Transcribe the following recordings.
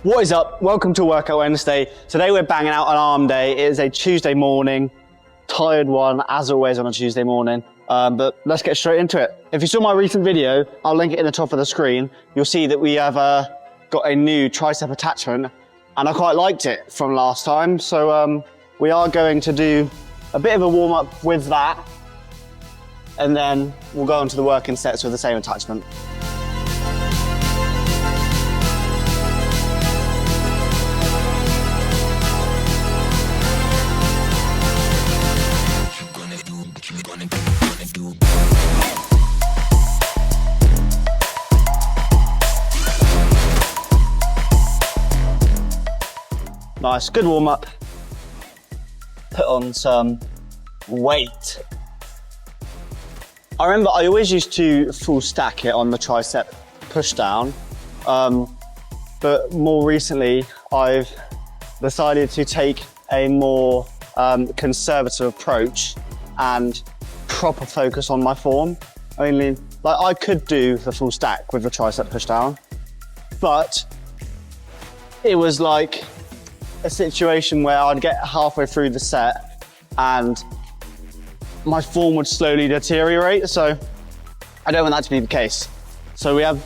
What is up? Welcome to Workout Wednesday. Today we're banging out an arm day. It is a Tuesday morning, tired one as always on a Tuesday morning, but let's get straight into it. If you saw my recent video, I'll link it in the top of the screen. You'll see that we have got a new tricep attachment and I quite liked it from last time. So we are going to do a bit of a warm up with that and then we'll go on to the working sets with the same attachment. Nice, good warm up. Put on some weight. I remember I always used to full stack it on the tricep push down, but more recently I've decided to take a more conservative approach and proper focus on my form. I mean, like I could do the full stack with the tricep push down, but it was like a situation where I'd get halfway through the set and my form would slowly deteriorate. So I don't want that to be the case. So we have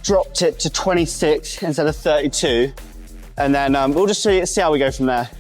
dropped it to 26 instead of 32. And then we'll just see how we go from there.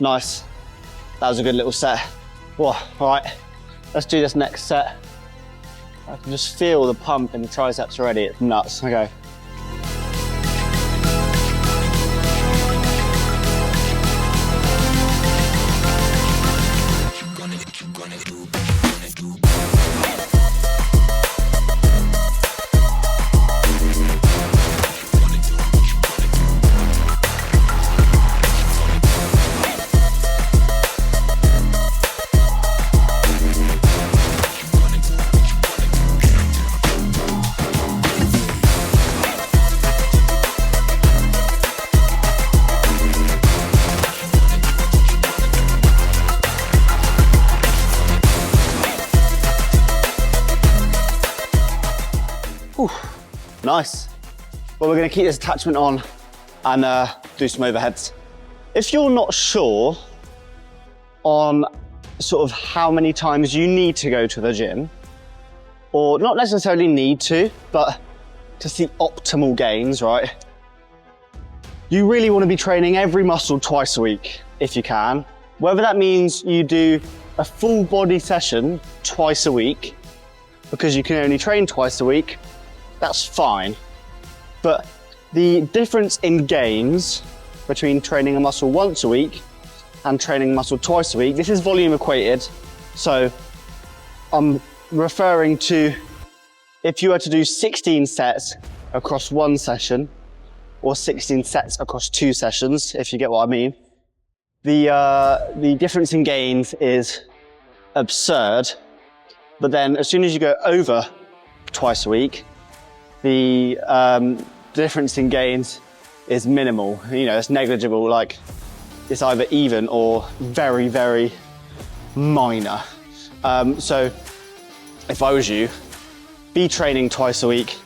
Nice, that was a good little set. Whoa, all right, let's do this next set. I can just feel the pump in the triceps already, it's nuts, okay. Nice. Well, we're going to keep this attachment on and do some overheads. If you're not sure on sort of how many times you need to go to the gym, or not necessarily need to, but to see optimal gains, right? You really want to be training every muscle twice a week, if you can. Whether that means you do a full body session twice a week, because you can only train twice a week, that's fine. But the difference in gains between training a muscle once a week and training a muscle twice a week, this is volume equated. So I'm referring to if you were to do 16 sets across one session or 16 sets across two sessions, if you get what I mean, the difference in gains is absurd. But then as soon as you go over twice a week, the difference in gains is minimal. You know, it's negligible, like it's either even or very, very minor. So if I was you, be training twice a week,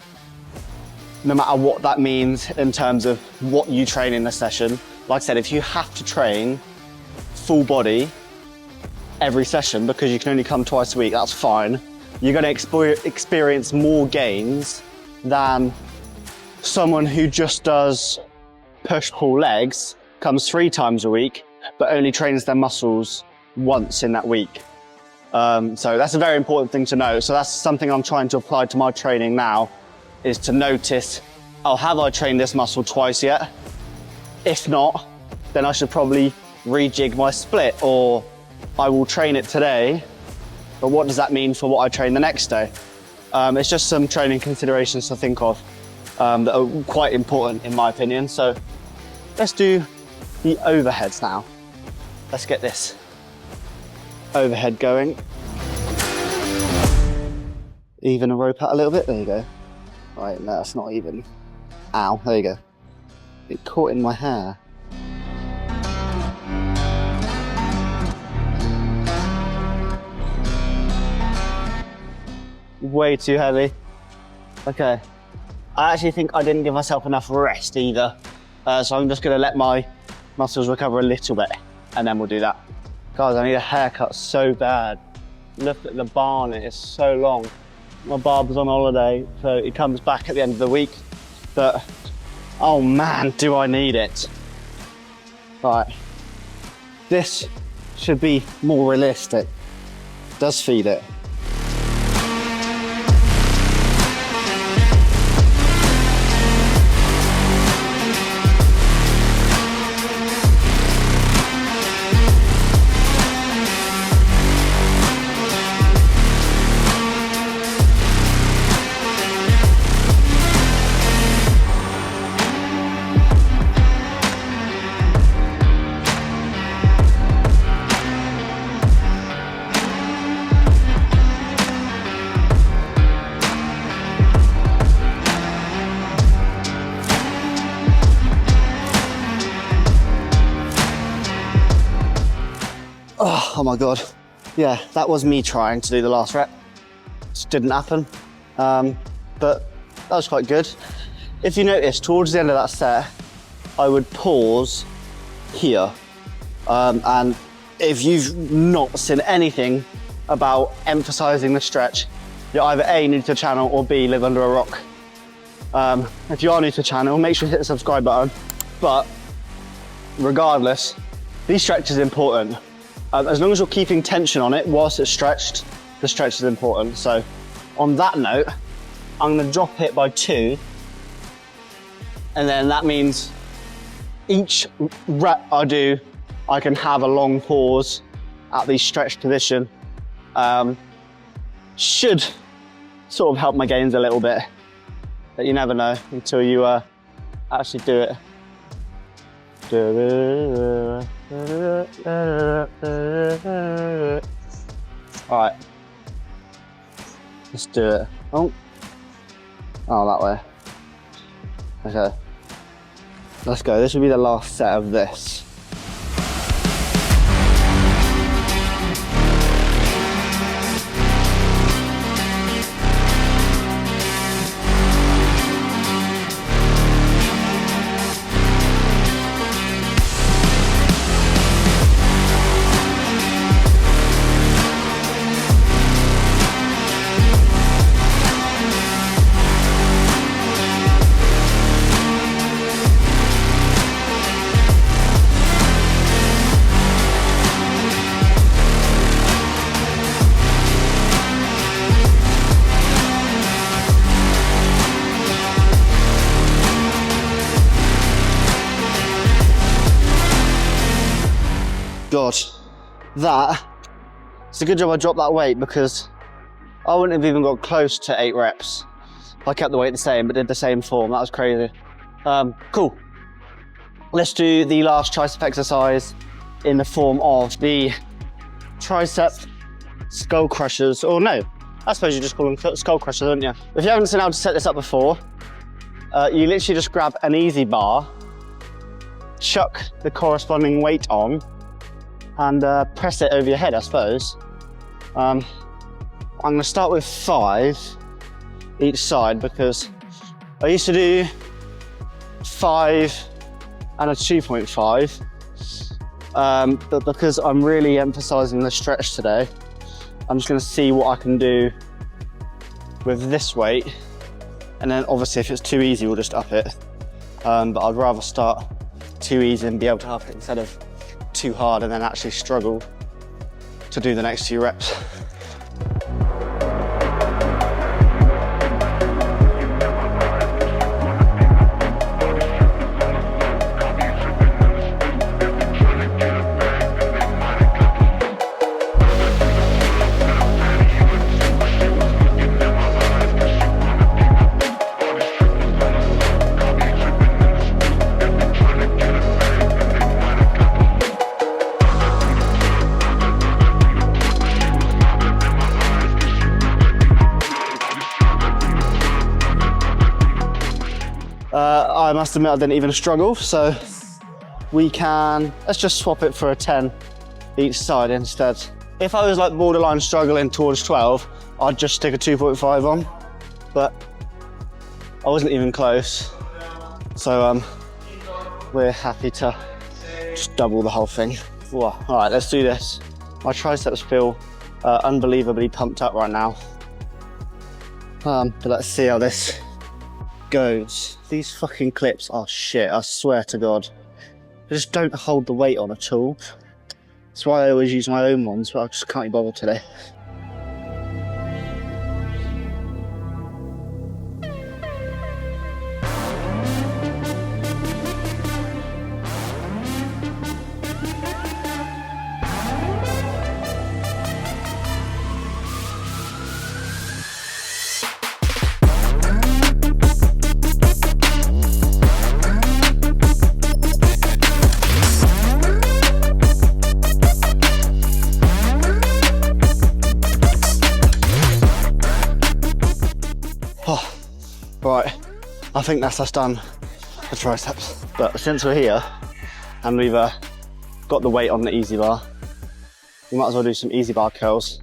no matter what that means in terms of what you train in the session. Like I said, if you have to train full body every session because you can only come twice a week, that's fine. You're going to experience more gains than someone who just does push-pull legs, comes 3 times a week, but only trains their muscles once in that week. So that's a very important thing to know. So that's something I'm trying to apply to my training now, is to notice, oh, have I trained this muscle twice yet? If not, then I should probably rejig my split, or I will train it today, but what does that mean for what I train the next day? It's just some training considerations to think of that are quite important in my opinion. So let's do the overheads now. Let's get this overhead going. Even a rope out a little bit, there you go. Right, no, that's not even. Ow, there you go. It caught in my hair. Way too heavy. Okay. I actually think I didn't give myself enough rest either. So I'm just gonna let my muscles recover a little bit and then we'll do that. Guys, I need a haircut so bad. Look at the barn, it is so long. My barber's on holiday, so he comes back at the end of the week. But, oh man, do I need it. Right, this should be more realistic. Does feed it. Oh my God. Yeah, that was me trying to do the last rep. Just didn't happen. But that was quite good. If you notice, towards the end of that set, I would pause here. And if you've not seen anything about emphasizing the stretch, you're either A, new to the channel, or B, live under a rock. If you are new to the channel, make sure you hit the subscribe button. But regardless, these stretches are important. As long as you're keeping tension on it whilst it's stretched, the stretch is important. So on that note, I'm gonna drop it by 2. And then that means each rep I do, I can have a long pause at the stretched position. Should sort of help my gains a little bit, but you never know until you actually do it. All right, let's do it. Oh, that way. Okay, let's go. This will be the last set of this. God, it's a good job I dropped that weight, because I wouldn't have even got close to 8 reps if I kept the weight the same but did the same form. That was crazy. Cool. Let's do the last tricep exercise in the form of the tricep skull crushers, or no, I suppose you just call them skull crushers, don't you? If you haven't seen how to set this up before, you literally just grab an easy bar, chuck the corresponding weight on, and press it over your head, I suppose. I'm gonna start with 5 each side, because I used to do 5 and a 2.5, but because I'm really emphasizing the stretch today, I'm just gonna see what I can do with this weight, and then obviously if it's too easy, we'll just up it. But I'd rather start too easy and be able to up it instead of too hard and then actually struggle to do the next few reps. I must admit I didn't even struggle, so let's just swap it for a 10 each side instead. If I was like borderline struggling towards 12, I'd just stick a 2.5 on, but I wasn't even close. So we're happy to just double the whole thing. Whoa. All right, let's do this. My triceps feel unbelievably pumped up right now. But let's see how this goes. These fucking clips are shit, I swear to God. They just don't hold the weight on at all. That's why I always use my own ones, but I just can't be bothered today. Right, I think that's us done for triceps. But since we're here and we've got the weight on the easy bar, we might as well do some easy bar curls.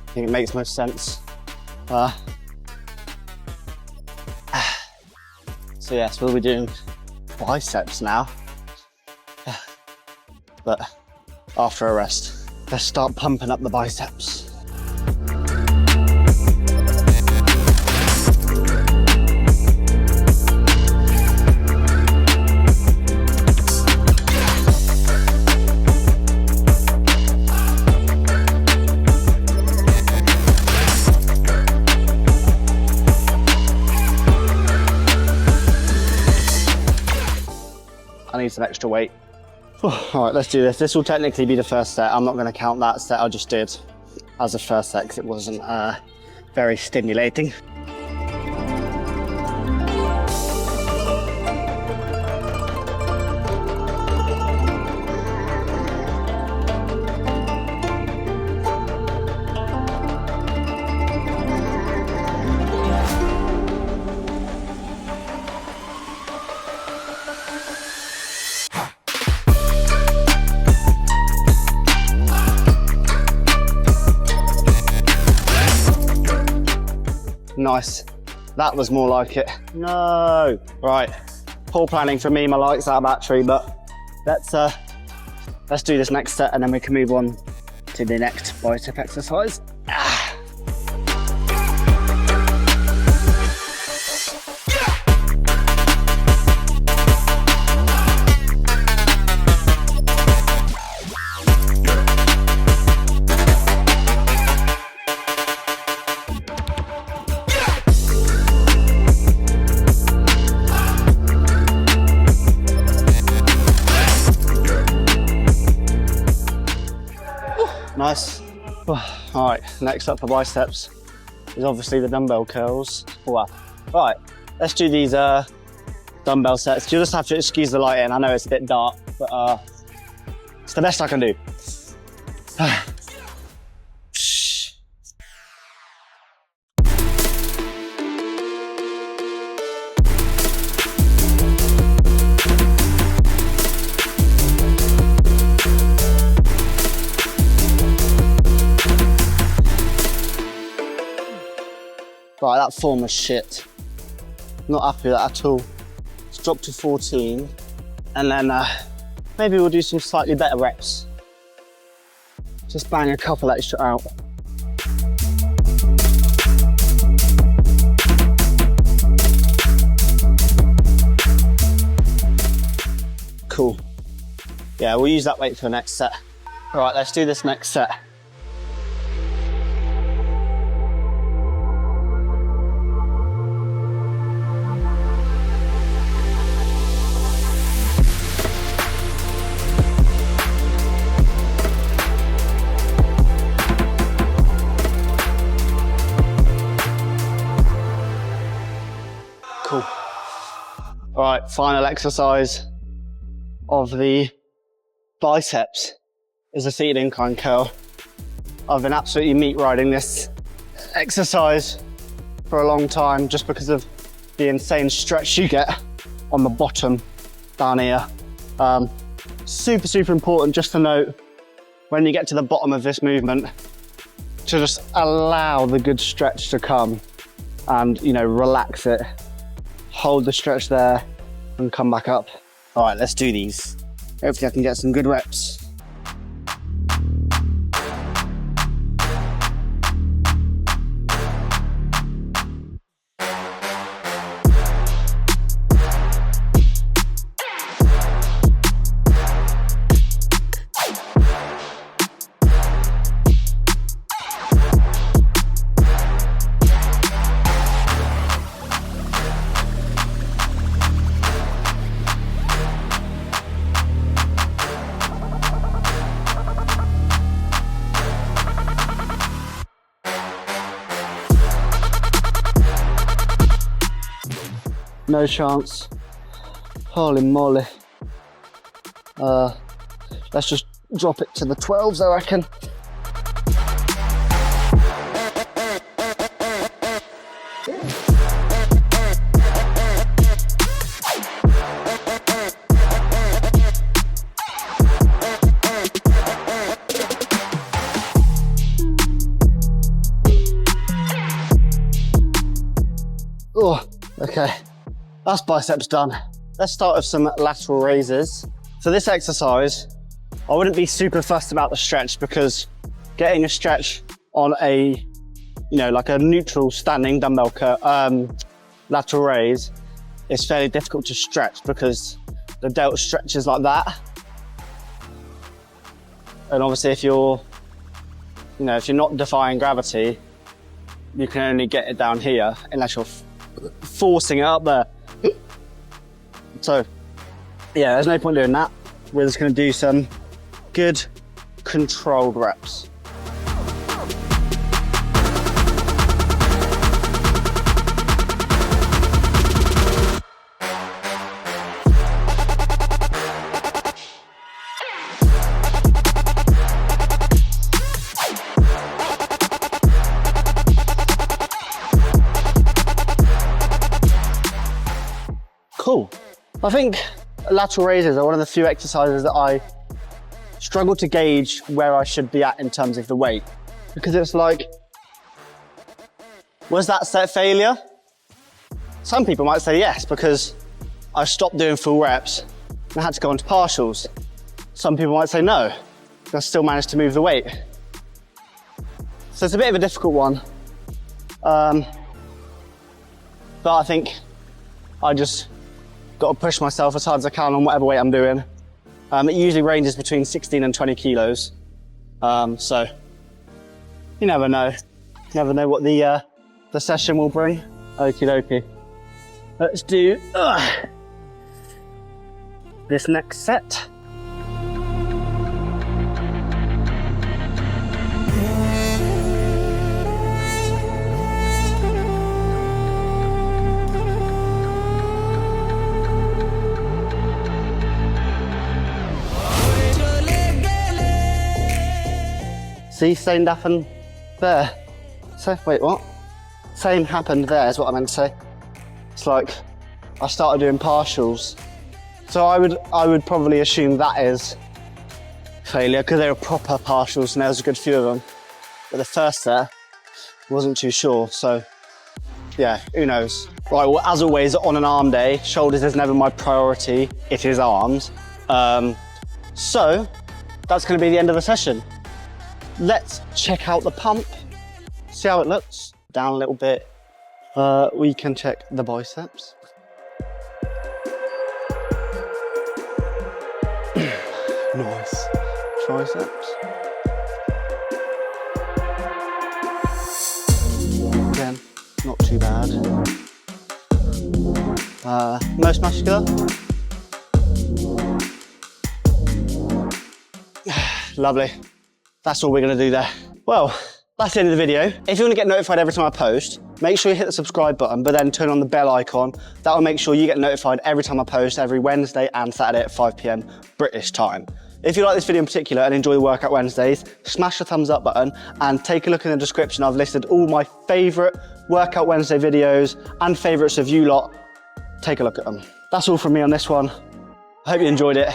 I think it makes most sense. So yes, we'll be doing biceps now, but after a rest. Let's start pumping up the biceps. I need some extra weight. All right, let's do this. This will technically be the first set. I'm not going to count that set I just did as the first set because it wasn't very stimulating. Nice. That was more like it. No. Right. Poor planning for me. My light's out of battery, but let's do this next set and then we can move on to the next bicep exercise. Nice. All right, next up for biceps is obviously the dumbbell curls. Wow. Right, let's do these dumbbell sets. You'll just have to excuse the light in. I know it's a bit dark, but it's the best I can do. Right, that form was shit. Not happy with that at all. Let's drop to 14, and then maybe we'll do some slightly better reps. Just bang a couple extra out. Cool. Yeah, we'll use that weight for the next set. All right, let's do this next set. Cool. All right, final exercise of the biceps is a seated incline curl. I've been absolutely meat riding this exercise for a long time just because of the insane stretch you get on the bottom down here. Super, super important just to note when you get to the bottom of this movement to just allow the good stretch to come and, you know, relax it. Hold the stretch there and come back up. All right, let's do these. Hopefully I can get some good reps. No chance. Holy moly. Let's just drop it to the 12s, I reckon. Oh, okay. That's biceps done. Let's start with some lateral raises. For this exercise, I wouldn't be super fussed about the stretch because getting a stretch on a, you know, like a neutral standing dumbbell lateral raise is fairly difficult to stretch because the delt stretches like that. And obviously if you're, you know, if you're not defying gravity, you can only get it down here unless you're forcing it up there. So, yeah, there's no point doing that. We're just gonna do some good controlled reps. Cool. I think lateral raises are one of the few exercises that I struggle to gauge where I should be at in terms of the weight. Because it's like, was that set failure? Some people might say yes, because I stopped doing full reps and I had to go on to partials. Some people might say no, I still managed to move the weight. So it's a bit of a difficult one. But I think I just got to push myself as hard as I can on whatever weight I'm doing. It usually ranges between 16 and 20 kilos. So you never know. You never know what the session will bring. Okie dokie. Let's do this next set. See, same happened there. So, wait, what? Same happened there is what I meant to say. It's like, I started doing partials. So I would probably assume that is failure because they were proper partials and there was a good few of them. But the first set, wasn't too sure. So yeah, who knows? Right, well, as always, on an arm day, shoulders is never my priority. It is arms. So that's gonna be the end of the session. Let's check out the pump, see how it looks. Down a little bit. We can check the biceps. Nice. Triceps. Again, not too bad. Most muscular. Lovely. That's all we're gonna do there. Well, that's the end of the video. If you wanna get notified every time I post, make sure you hit the subscribe button, but then turn on the bell icon. That will make sure you get notified every time I post, every Wednesday and Saturday at 5 PM British time. If you like this video in particular and enjoy the Workout Wednesdays, smash the thumbs up button and take a look in the description. I've listed all my favorite Workout Wednesday videos and favorites of you lot take a look at them. That's all from me on this one. I hope you enjoyed it.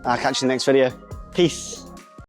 I'll catch you in the next video. Peace.